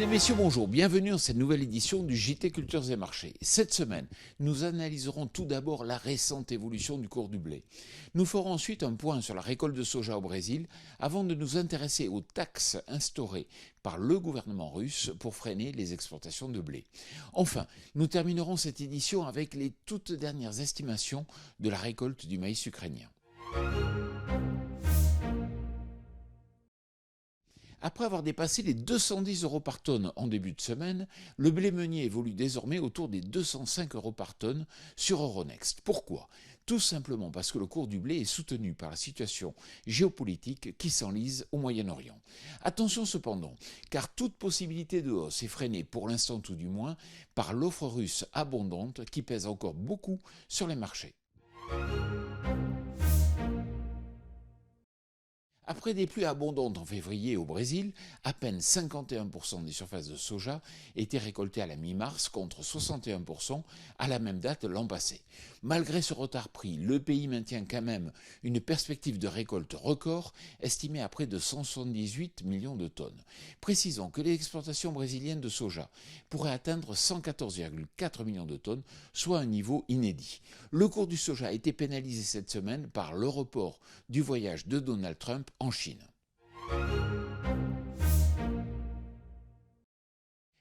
messieurs, bonjour, bienvenue dans cette nouvelle édition du JT Cultures et Marchés. Cette semaine, nous analyserons tout d'abord la récente évolution du cours du blé. Nous ferons ensuite un point sur la récolte de soja au Brésil, avant de nous intéresser aux taxes instaurées par le gouvernement russe pour freiner les exportations de blé. Enfin, nous terminerons cette édition avec les toutes dernières estimations de la récolte du maïs ukrainien. Après avoir dépassé les 210 € par tonne en début de semaine, le blé meunier évolue désormais autour des 205 € par tonne sur Euronext. Pourquoi ? Tout simplement parce que le cours du blé est soutenu par la situation géopolitique qui s'enlise au Moyen-Orient. Attention cependant, car toute possibilité de hausse est freinée, pour l'instant tout du moins, par l'offre russe abondante qui pèse encore beaucoup sur les marchés. Après des pluies abondantes en février au Brésil, à peine 51% des surfaces de soja étaient récoltées à la mi-mars contre 61% à la même date l'an passé. Malgré ce retard pris, le pays maintient quand même une perspective de récolte record estimée à près de 178 millions de tonnes. Précisons que les exportations brésiliennes de soja pourraient atteindre 114,4 millions de tonnes, soit un niveau inédit. Le cours du soja a été pénalisé cette semaine par le report du voyage de Donald Trump en Chine.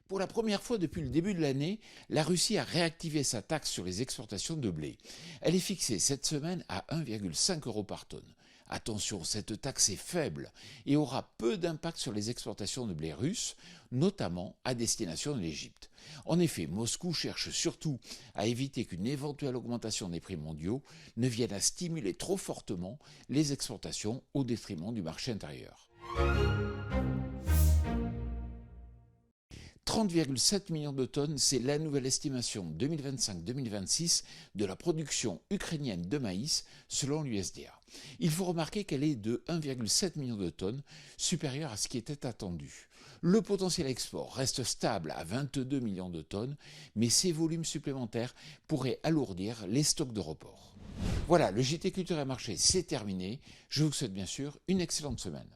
Pour la première fois depuis le début de l'année, la Russie a réactivé sa taxe sur les exportations de blé. Elle est fixée cette semaine à 1,5 € par tonne. Attention, cette taxe est faible et aura peu d'impact sur les exportations de blé russe, notamment à destination de l'Égypte. En effet, Moscou cherche surtout à éviter qu'une éventuelle augmentation des prix mondiaux ne vienne à stimuler trop fortement les exportations au détriment du marché intérieur. 30,7 millions de tonnes, c'est la nouvelle estimation 2025-2026 de la production ukrainienne de maïs selon l'USDA. Il faut remarquer qu'elle est de 1,7 million de tonnes, supérieure à ce qui était attendu. Le potentiel export reste stable à 22 millions de tonnes, mais ces volumes supplémentaires pourraient alourdir les stocks de report. Voilà, le JT Culture et Marché, c'est terminé. Je vous souhaite bien sûr une excellente semaine.